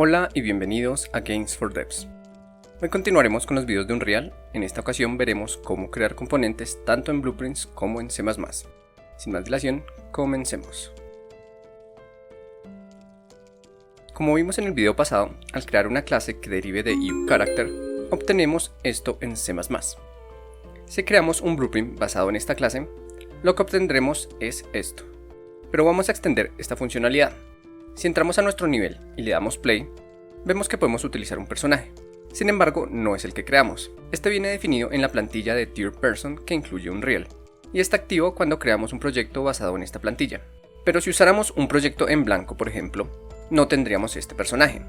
Hola y bienvenidos a Games for Devs. Hoy continuaremos con los videos de Unreal. En esta ocasión veremos cómo crear componentes tanto en Blueprints como en C++. Sin más dilación, comencemos. Como vimos en el video pasado, al crear una clase que derive de uCharacter, obtenemos esto en C++. Si creamos un blueprint basado en esta clase, lo que obtendremos es esto. Pero vamos a extender esta funcionalidad. Si entramos a nuestro nivel y le damos play, vemos que podemos utilizar un personaje. Sin embargo, no es el que creamos. Este viene definido en la plantilla de Third-Person que incluye Unreal, y está activo cuando creamos un proyecto basado en esta plantilla. Pero si usáramos un proyecto en blanco, por ejemplo, no tendríamos este personaje.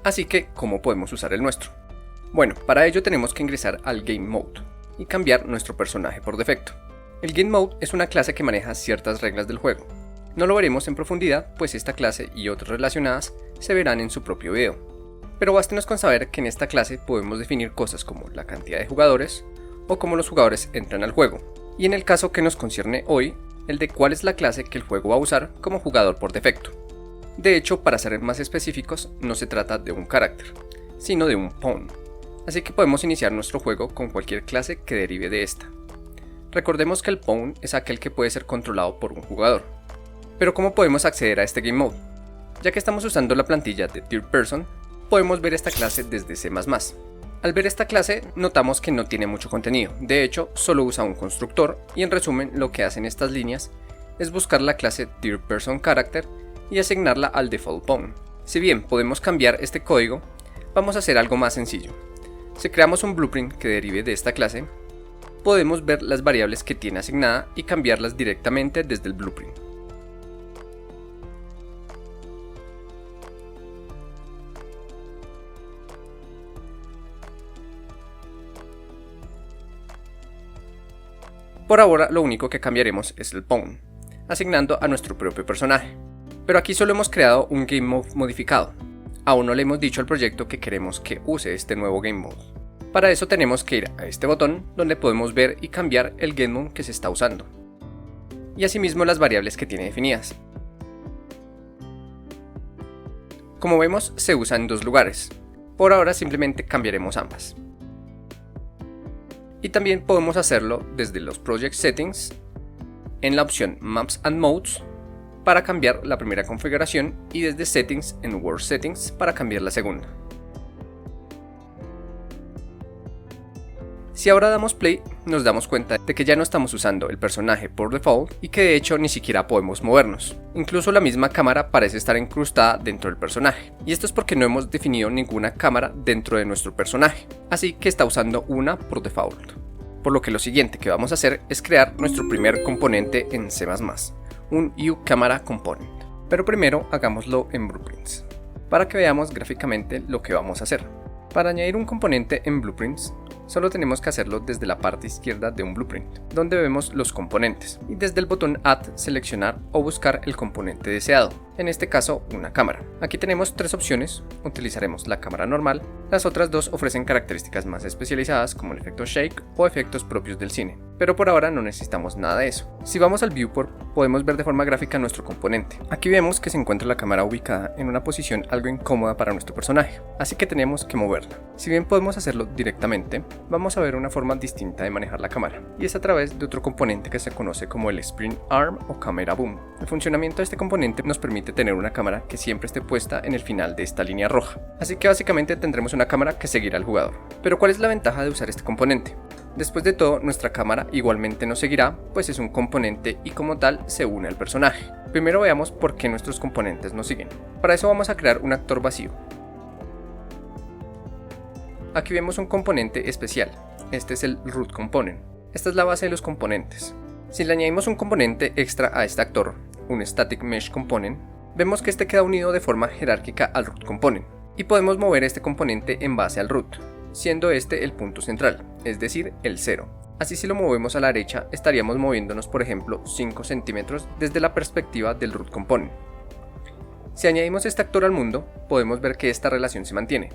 Así que, ¿cómo podemos usar el nuestro? Bueno, para ello tenemos que ingresar al Game Mode y cambiar nuestro personaje por defecto. El Game Mode es una clase que maneja ciertas reglas del juego. No lo veremos en profundidad, pues esta clase y otras relacionadas se verán en su propio video. Pero bástenos con saber que en esta clase podemos definir cosas como la cantidad de jugadores o cómo los jugadores entran al juego. Y en el caso que nos concierne hoy, el de cuál es la clase que el juego va a usar como jugador por defecto. De hecho, para ser más específicos, no se trata de un carácter, sino de un pawn. Así que podemos iniciar nuestro juego con cualquier clase que derive de esta. Recordemos que el pawn es aquel que puede ser controlado por un jugador. Pero ¿cómo podemos acceder a este Game Mode? Ya que estamos usando la plantilla de Third-Person, podemos ver esta clase desde C++. Al ver esta clase, notamos que no tiene mucho contenido. De hecho, solo usa un constructor y en resumen lo que hacen estas líneas es buscar la clase Third-Person Character y asignarla al default pawn. Si bien podemos cambiar este código, vamos a hacer algo más sencillo. Si creamos un blueprint que derive de esta clase, podemos ver las variables que tiene asignada y cambiarlas directamente desde el blueprint. Por ahora lo único que cambiaremos es el pawn, asignando a nuestro propio personaje. Pero aquí solo hemos creado un Game Mode modificado. Aún no le hemos dicho al proyecto que queremos que use este nuevo Game Mode. Para eso tenemos que ir a este botón donde podemos ver y cambiar el Game Mode que se está usando. Y asimismo las variables que tiene definidas. Como vemos, se usa en dos lugares. Por ahora simplemente cambiaremos ambas. Y también podemos hacerlo desde los Project Settings, en la opción Maps and Modes, para cambiar la primera configuración y desde Settings en World Settings para cambiar la segunda. Si ahora damos play, nos damos cuenta de que ya no estamos usando el personaje por default y que de hecho ni siquiera podemos movernos. Incluso la misma cámara parece estar incrustada dentro del personaje. Y esto es porque no hemos definido ninguna cámara dentro de nuestro personaje, así que está usando una por default. Por lo que lo siguiente que vamos a hacer es crear nuestro primer componente en C++, un uCamera Component. Pero primero hagámoslo en Blueprints, para que veamos gráficamente lo que vamos a hacer. Para añadir un componente en Blueprints, solo tenemos que hacerlo desde la parte izquierda de un blueprint, donde vemos los componentes, y desde el botón Add seleccionar o buscar el componente deseado, en este caso una cámara. Aquí tenemos tres opciones, utilizaremos la cámara normal, las otras dos ofrecen características más especializadas como el efecto Shake o efectos propios del cine, pero por ahora no necesitamos nada de eso. Si vamos al Viewport, podemos ver de forma gráfica nuestro componente. Aquí vemos que se encuentra la cámara ubicada en una posición algo incómoda para nuestro personaje, así que tenemos que moverla. Si bien podemos hacerlo directamente, vamos a ver una forma distinta de manejar la cámara, y es a través de otro componente que se conoce como el Sprint Arm o Camera Boom. El funcionamiento de este componente nos permite tener una cámara que siempre esté puesta en el final de esta línea roja, así que básicamente tendremos una cámara que seguirá al jugador. Pero ¿cuál es la ventaja de usar este componente? Después de todo, nuestra cámara igualmente nos seguirá, pues es un componente y como tal se une al personaje. Primero veamos por qué nuestros componentes nos siguen. Para eso vamos a crear un actor vacío. Aquí vemos un componente especial, este es el Root Component. Esta es la base de los componentes. Si le añadimos un componente extra a este actor, un Static Mesh Component, vemos que este queda unido de forma jerárquica al Root Component, y podemos mover este componente en base al root, siendo este el punto central, es decir, el 0. Así si lo movemos a la derecha, estaríamos moviéndonos por ejemplo 5 centímetros desde la perspectiva del Root Component. Si añadimos este actor al mundo, podemos ver que esta relación se mantiene.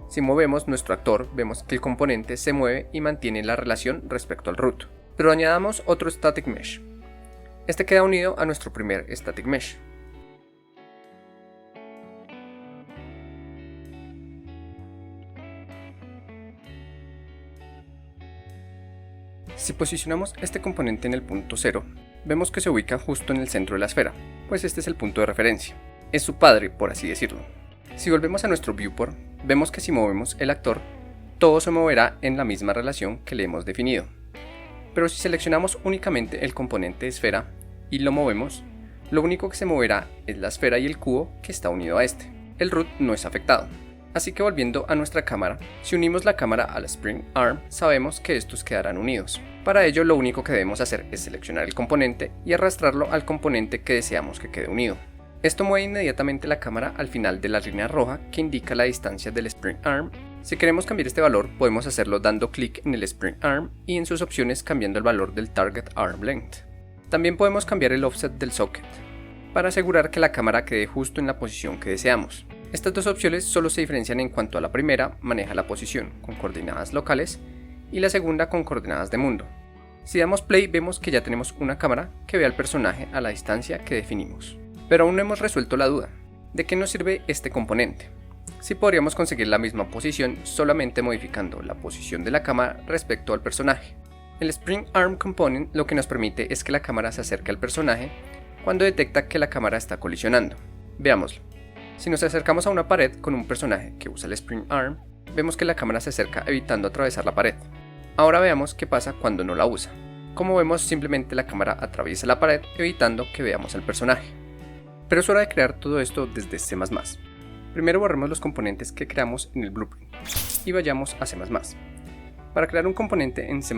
Si movemos nuestro actor, vemos que el componente se mueve y mantiene la relación respecto al root. Pero añadamos otro Static Mesh. Este queda unido a nuestro primer Static Mesh. Si posicionamos este componente en el punto 0, vemos que se ubica justo en el centro de la esfera, pues este es el punto de referencia. Es su padre, por así decirlo. Si volvemos a nuestro viewport, vemos que si movemos el actor, todo se moverá en la misma relación que le hemos definido. Pero si seleccionamos únicamente el componente esfera y lo movemos, lo único que se moverá es la esfera y el cubo que está unido a este. El root no es afectado. Así que volviendo a nuestra cámara, si unimos la cámara al Spring Arm, sabemos que estos quedarán unidos. Para ello lo único que debemos hacer es seleccionar el componente y arrastrarlo al componente que deseamos que quede unido. Esto mueve inmediatamente la cámara al final de la línea roja que indica la distancia del Spring Arm. Si queremos cambiar este valor, podemos hacerlo dando clic en el Spring Arm y en sus opciones cambiando el valor del Target Arm Length. También podemos cambiar el offset del socket, para asegurar que la cámara quede justo en la posición que deseamos. Estas dos opciones solo se diferencian en cuanto a la primera maneja la posición con coordenadas locales y la segunda con coordenadas de mundo. Si damos play vemos que ya tenemos una cámara que ve al personaje a la distancia que definimos. Pero aún no hemos resuelto la duda, ¿de qué nos sirve este componente? Si podríamos conseguir la misma posición solamente modificando la posición de la cámara respecto al personaje. El Spring Arm Component lo que nos permite es que la cámara se acerque al personaje cuando detecta que la cámara está colisionando. Veámoslo. Si nos acercamos a una pared con un personaje que usa el Spring Arm, vemos que la cámara se acerca evitando atravesar la pared. Ahora veamos qué pasa cuando no la usa. Como vemos, simplemente la cámara atraviesa la pared evitando que veamos al personaje. Pero es hora de crear todo esto desde C++. Primero borremos los componentes que creamos en el blueprint y vayamos a C++. Para crear un componente en C++,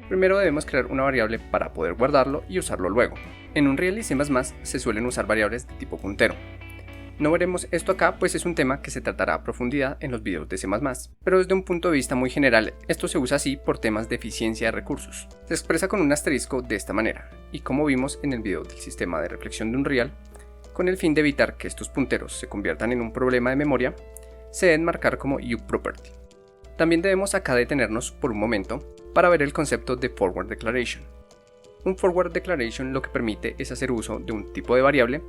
primero debemos crear una variable para poder guardarlo y usarlo luego. En Unreal y C++ se suelen usar variables de tipo puntero. No veremos esto acá, pues es un tema que se tratará a profundidad en los videos de C++, pero desde un punto de vista muy general, esto se usa así por temas de eficiencia de recursos. Se expresa con un asterisco de esta manera, y como vimos en el video del sistema de reflexión de Unreal, con el fin de evitar que estos punteros se conviertan en un problema de memoria, se deben marcar como uProperty. También debemos acá detenernos por un momento para ver el concepto de Forward Declaration. Un Forward Declaration lo que permite es hacer uso de un tipo de variable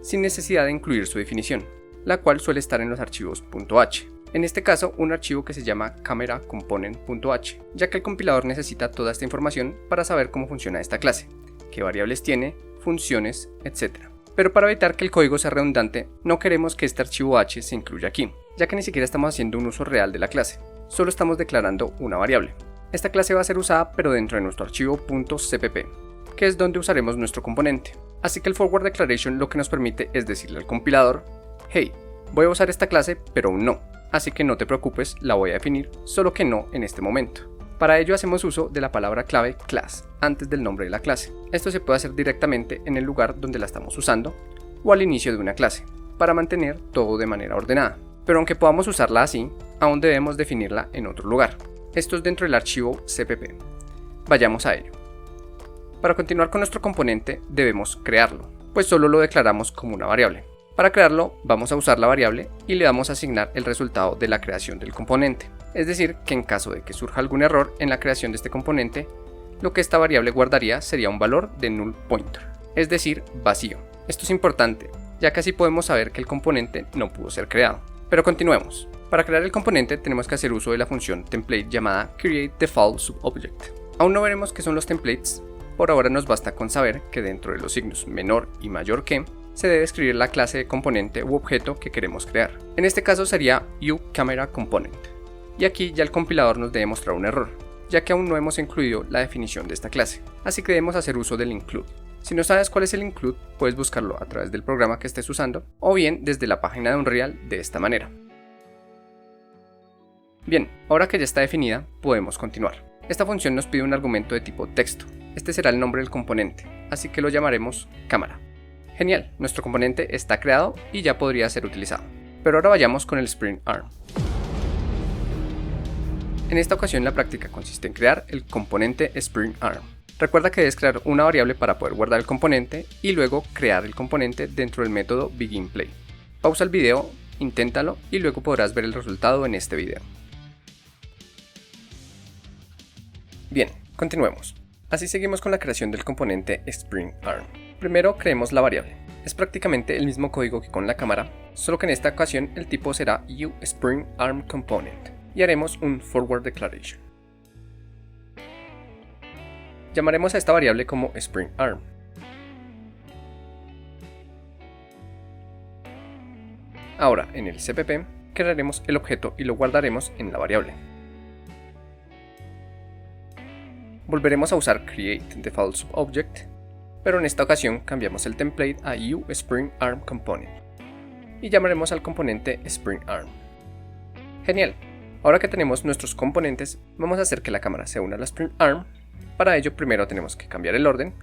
sin necesidad de incluir su definición, la cual suele estar en los archivos .h. En este caso, un archivo que se llama CameraComponent.h, ya que el compilador necesita toda esta información para saber cómo funciona esta clase, qué variables tiene, funciones, etc. Pero para evitar que el código sea redundante, no queremos que este archivo h se incluya aquí, ya que ni siquiera estamos haciendo un uso real de la clase, solo estamos declarando una variable. Esta clase va a ser usada pero dentro de nuestro archivo .cpp, que es donde usaremos nuestro componente. Así que el Forward Declaration lo que nos permite es decirle al compilador: hey, voy a usar esta clase pero aún no, así que no te preocupes, la voy a definir, solo que no en este momento. Para ello hacemos uso de la palabra clave class antes del nombre de la clase. Esto se puede hacer directamente en el lugar donde la estamos usando o al inicio de una clase, para mantener todo de manera ordenada. Pero aunque podamos usarla así, aún debemos definirla en otro lugar. Esto es dentro del archivo cpp. Vayamos a ello. Para continuar con nuestro componente debemos crearlo, pues solo lo declaramos como una variable. Para crearlo vamos a usar la variable y le damos a asignar el resultado de la creación del componente. Es decir, que en caso de que surja algún error en la creación de este componente, lo que esta variable guardaría sería un valor de null pointer, es decir, vacío. Esto es importante, ya que así podemos saber que el componente no pudo ser creado. Pero continuemos. Para crear el componente tenemos que hacer uso de la función template llamada createDefaultSubObject. Aún no veremos qué son los templates. Por ahora nos basta con saber que dentro de los signos menor y mayor que se debe escribir la clase de componente u objeto que queremos crear. En este caso sería uCameraComponent. Y aquí ya el compilador nos debe mostrar un error, ya que aún no hemos incluido la definición de esta clase, así que debemos hacer uso del include. Si no sabes cuál es el include, puedes buscarlo a través del programa que estés usando o bien desde la página de Unreal de esta manera. Bien, ahora que ya está definida, podemos continuar. Esta función nos pide un argumento de tipo texto. Este será el nombre del componente, así que lo llamaremos cámara. Genial, nuestro componente está creado y ya podría ser utilizado. Pero ahora vayamos con el Spring Arm. En esta ocasión la práctica consiste en crear el componente Spring Arm. Recuerda que debes crear una variable para poder guardar el componente y luego crear el componente dentro del método BeginPlay. Pausa el video, inténtalo y luego podrás ver el resultado en este video. Bien, continuemos. Así seguimos con la creación del componente Spring Arm. Primero creemos la variable. Es prácticamente el mismo código que con la cámara, solo que en esta ocasión el tipo será uSpringArmComponent y haremos un Forward Declaration. Llamaremos a esta variable como SpringArm. Ahora, en el CPP, crearemos el objeto y lo guardaremos en la variable. Volveremos a usar createDefaultSubObject, pero en esta ocasión cambiamos el template a uSpringArmComponent y llamaremos al componente SpringArm. Genial. Ahora que tenemos nuestros componentes, vamos a hacer que la cámara se una a la SpringArm. Para ello, primero tenemos que cambiar el orden.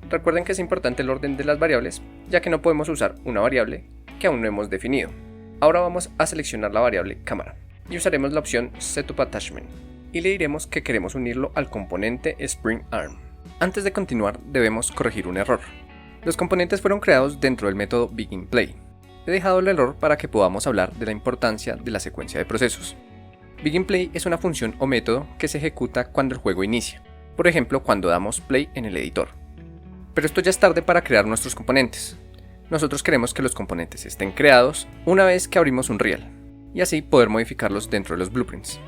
Recuerden que es importante el orden de las variables, ya que no podemos usar una variable que aún no hemos definido. Ahora vamos a seleccionar la variable cámara y usaremos la opción SetUpAttachment y le diremos que queremos unirlo al componente SpringArm. Antes de continuar, debemos corregir un error. Los componentes fueron creados dentro del método BeginPlay. He dejado el error para que podamos hablar de la importancia de la secuencia de procesos. BeginPlay es una función o método que se ejecuta cuando el juego inicia, por ejemplo cuando damos play en el editor. Pero esto ya es tarde para crear nuestros componentes. Nosotros queremos que los componentes estén creados una vez que abrimos Unreal, y así poder modificarlos dentro de los blueprints.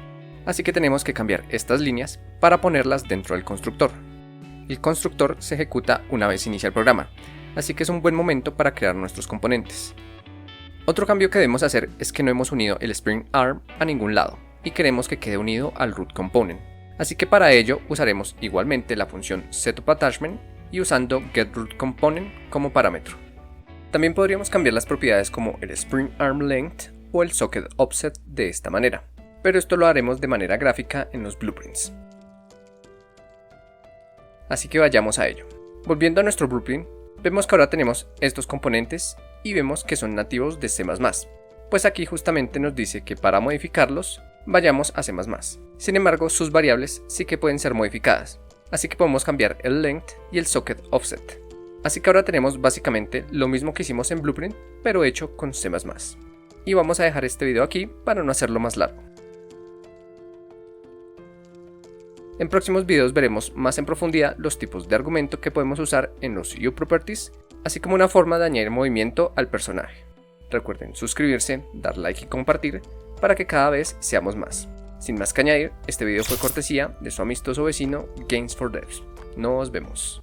Así que tenemos que cambiar estas líneas para ponerlas dentro del constructor. El constructor se ejecuta una vez inicia el programa, así que es un buen momento para crear nuestros componentes. Otro cambio que debemos hacer es que no hemos unido el SpringArm a ningún lado, y queremos que quede unido al root component. Así que para ello usaremos igualmente la función SetUpAttachment y usando getRootComponent como parámetro. También podríamos cambiar las propiedades como el SpringArmLength o el SocketOffset de esta manera, pero esto lo haremos de manera gráfica en los blueprints. Así que vayamos a ello. Volviendo a nuestro blueprint, vemos que ahora tenemos estos componentes y vemos que son nativos de C++, pues aquí justamente nos dice que para modificarlos vayamos a C++. Sin embargo, sus variables sí que pueden ser modificadas, así que podemos cambiar el length y el SocketOffset. Así que ahora tenemos básicamente lo mismo que hicimos en Blueprint, pero hecho con C++. Y vamos a dejar este video aquí para no hacerlo más largo. En próximos videos veremos más en profundidad los tipos de argumento que podemos usar en los UProperties, así como una forma de añadir movimiento al personaje. Recuerden suscribirse, dar like y compartir para que cada vez seamos más. Sin más que añadir, este video fue cortesía de su amistoso vecino Games for Devs. Nos vemos.